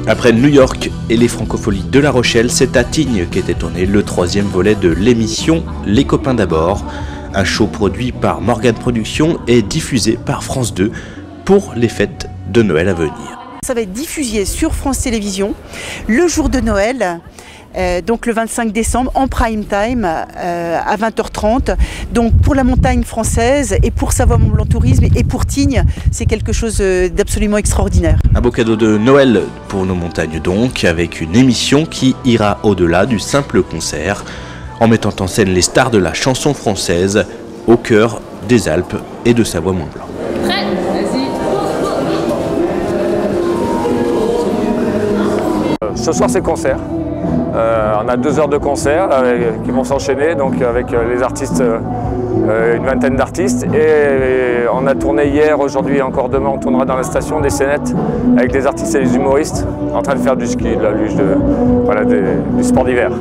Après New York et les Francopholies de La Rochelle, c'est à Tignes qu'était tourné le 3e volet de l'émission Les Copains d'abord, un show produit par Morgane Productions et diffusé par France 2 pour les fêtes de Noël à venir. Ça va être diffusé sur France Télévisions le jour de Noël, donc le 25 décembre en prime time à 20h30. Donc pour la montagne française et pour Savoie-Mont-Blanc Tourisme et pour Tignes, c'est quelque chose d'absolument extraordinaire. Un beau cadeau de Noël pour nos montagnes donc, avec une émission qui ira au-delà du simple concert, en mettant en scène les stars de la chanson française au cœur des Alpes et de Savoie-Mont-Blanc. Prêt ? Vas-y. Ce soir c'est concert. On a 2 heures de concert qui vont s'enchaîner donc avec les artistes, une vingtaine d'artistes. Et on a tourné hier, aujourd'hui et encore demain, on tournera dans la station des scénettes avec des artistes et des humoristes en train de faire du ski, de la luge, du sport d'hiver.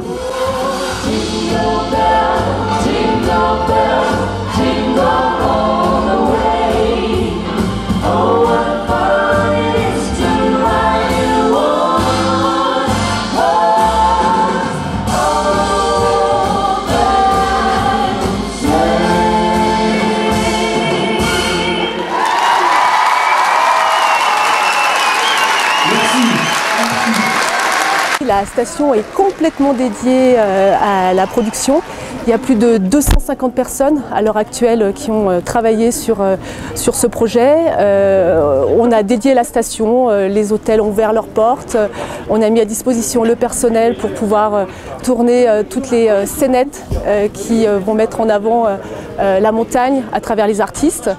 La station est complètement dédiée à la production. Il y a plus de 250 personnes à l'heure actuelle qui ont travaillé sur ce projet. On a dédié la station, les hôtels ont ouvert leurs portes. On a mis à disposition le personnel pour pouvoir tourner toutes les scénettes qui vont mettre en avant la montagne à travers les artistes.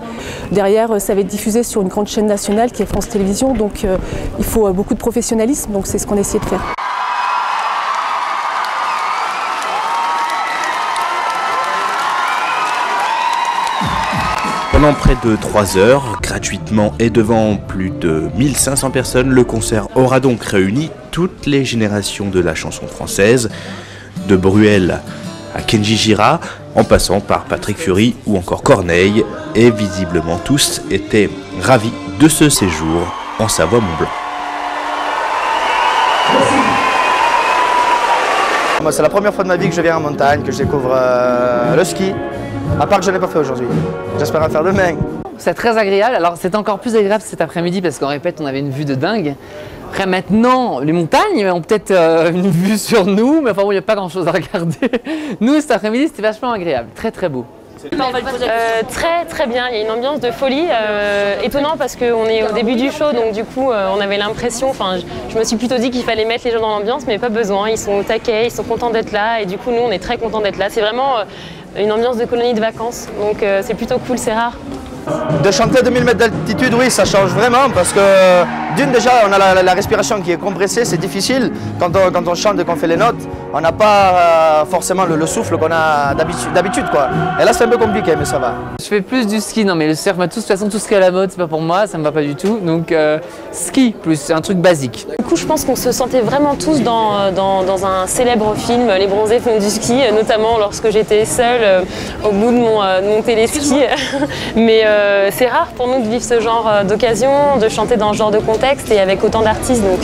Derrière, ça va être diffusé sur une grande chaîne nationale qui est France Télévisions. Donc il faut beaucoup de professionnalisme, donc c'est ce qu'on essaie de faire. Pendant près de 3 heures, gratuitement et devant plus de 1500 personnes, le concert aura donc réuni toutes les générations de la chanson française, de Bruel à Kenji Girac, en passant par Patrick Fury ou encore Corneille, et visiblement tous étaient ravis de ce séjour en Savoie-Mont-Blanc. C'est la première fois de ma vie que je viens en montagne, que je découvre le ski, à part que je n'ai pas fait aujourd'hui. J'espère en faire demain. C'est très agréable. Alors c'est encore plus agréable cet après-midi parce qu'en répète, on avait une vue de dingue. Après maintenant, les montagnes ont peut-être une vue sur nous, mais enfin bon, il n'y a pas grand-chose à regarder. Nous, cet après-midi, c'était vachement agréable, très très beau. Très bien, il y a une ambiance de folie, étonnant parce qu'on est au début du show, donc du coup on avait l'impression, je me suis plutôt dit qu'il fallait mettre les gens dans l'ambiance, mais pas besoin, ils sont au taquet, ils sont contents d'être là et du coup nous on est très contents d'être là. C'est vraiment une ambiance de colonie de vacances, donc c'est plutôt cool, c'est rare. De chanter à 2000 mètres d'altitude, oui, ça change vraiment parce que d'une déjà, on a la respiration qui est compressée, c'est difficile. Quand on chante et qu'on fait les notes, on n'a pas forcément le souffle qu'on a d'habitude, quoi. Et là, c'est un peu compliqué, mais ça va. Je fais plus du ski, non mais le surf, de toute façon, tout ce qui est à la mode, c'est pas pour moi, ça me va pas du tout. Donc ski plus, c'est un truc basique. Du coup, je pense qu'on se sentait vraiment tous dans un célèbre film, Les Bronzés font du ski, notamment lorsque j'étais seule au bout de mon téléski. Mais c'est rare pour nous de vivre ce genre d'occasion, de chanter dans ce genre de contexte et avec autant d'artistes. Donc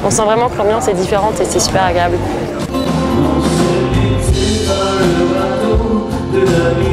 on sent vraiment que l'ambiance est différente et c'est super agréable. On se dit, c'est pas le bateau de la vie.